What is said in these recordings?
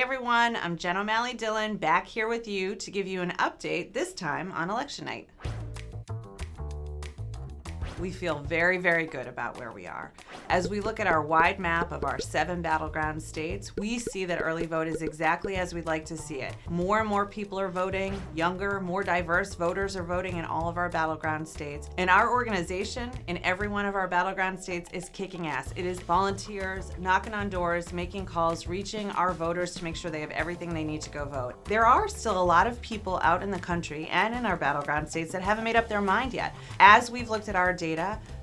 Hey everyone, I'm Jen O'Malley Dillon, back here with you to give you an update, this time on election night. We feel very, very good about where we are. As we look at our wide map of our 7 battleground states, we see that early vote is exactly as we'd like to see it. More and more people are voting, younger, more diverse voters are voting in all of our battleground states. And our organization in every one of our battleground states is kicking ass. It is volunteers, knocking on doors, making calls, reaching our voters to make sure they have everything they need to go vote. There are still a lot of people out in the country and in our battleground states that haven't made up their mind yet. As we've looked at our data,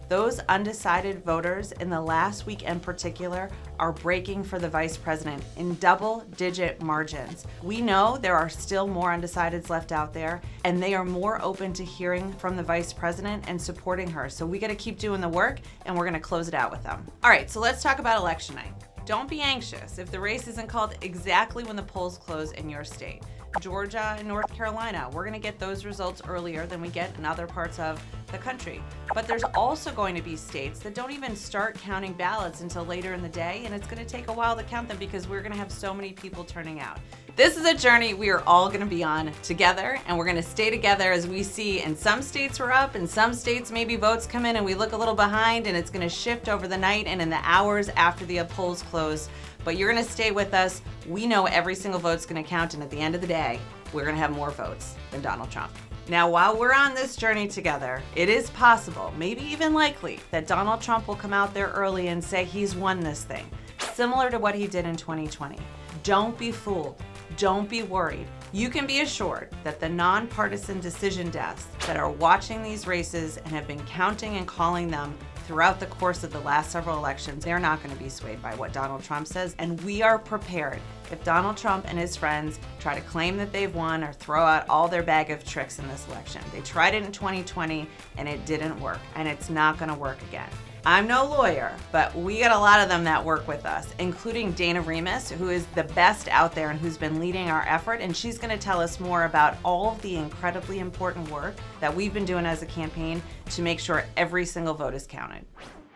those undecided voters in the last week in particular are breaking for the vice president in double-digit margins. We know there are still more undecideds left out there, and they are more open to hearing from the vice president and supporting her. So we got to keep doing the work, and we're going to close it out with them. All right, so let's talk about election night. Don't be anxious if the race isn't called exactly when the polls close in your state. Georgia and North Carolina, we're going to get those results earlier than we get in other parts of the country. But there's also going to be states that don't even start counting ballots until later in the day, and it's going to take a while to count them because we're going to have so many people turning out. This is a journey we are all going to be on together, and we're going to stay together as we see in some states we're up, in some states maybe votes come in and we look a little behind, and it's going to shift over the night and in the hours after the polls close. But you're going to stay with us. We know every single vote's going to count, and at the end of the day, we're going to have more votes than Donald Trump. Now, while we're on this journey together, it is possible, maybe even likely, that Donald Trump will come out there early and say he's won this thing, similar to what he did in 2020. Don't be fooled. Don't be worried. You can be assured that the nonpartisan decision desks that are watching these races and have been counting and calling them throughout the course of the last several elections, they're not going to be swayed by what Donald Trump says, and we are prepared if Donald Trump and his friends try to claim that they've won or throw out all their bag of tricks in this election. They tried it in 2020 and it didn't work, and it's not going to work again. I'm no lawyer, but we got a lot of them that work with us, including Dana Remus, who is the best out there and who's been leading our effort, and she's going to tell us more about all of the incredibly important work that we've been doing as a campaign to make sure every single vote is counted.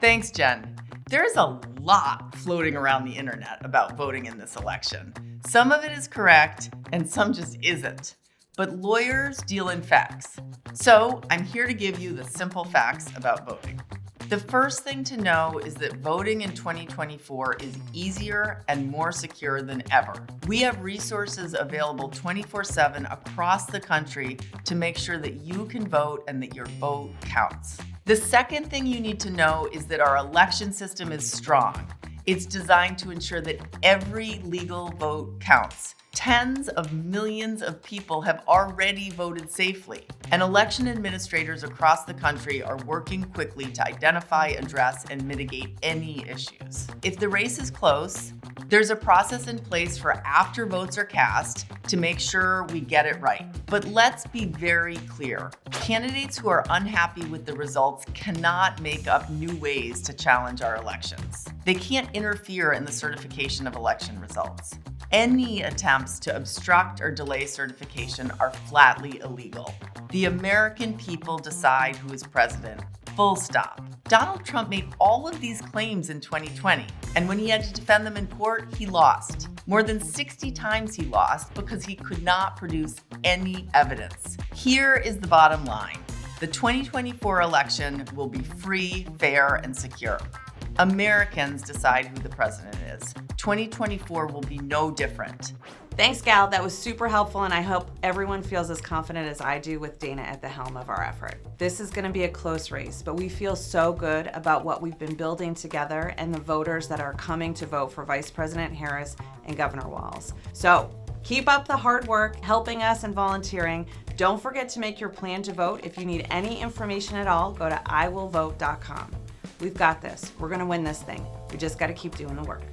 Thanks, Jen. There's a lot floating around the internet about voting in this election. Some of it is correct and some just isn't. But lawyers deal in facts. So I'm here to give you the simple facts about voting. The first thing to know is that voting in 2024 is easier and more secure than ever. We have resources available 24/7 across the country to make sure that you can vote and that your vote counts. The second thing you need to know is that our election system is strong. It's designed to ensure that every legal vote counts. Tens of millions of people have already voted safely, and election administrators across the country are working quickly to identify, address, and mitigate any issues. If the race is close, there's a process in place for after votes are cast to make sure we get it right. But let's be very clear. Candidates who are unhappy with the results cannot make up new ways to challenge our elections. They can't interfere in the certification of election results. Any attempts to obstruct or delay certification are flatly illegal. The American people decide who is president. Full stop. Donald Trump made all of these claims in 2020, and when he had to defend them in court, he lost. More than 60 times he lost because he could not produce any evidence. Here is the bottom line. The 2024 election will be free, fair, and secure. Americans decide who the president is. 2024 will be no different. Thanks, Gal. That was super helpful, and I hope everyone feels as confident as I do with Dana at the helm of our effort. This is going to be a close race, but we feel so good about what we've been building together and the voters that are coming to vote for Vice President Harris and Governor Walz. So keep up the hard work, helping us and volunteering. Don't forget to make your plan to vote. If you need any information at all, go to iwillvote.com. We've got this. We're going to win this thing. We just got to keep doing the work.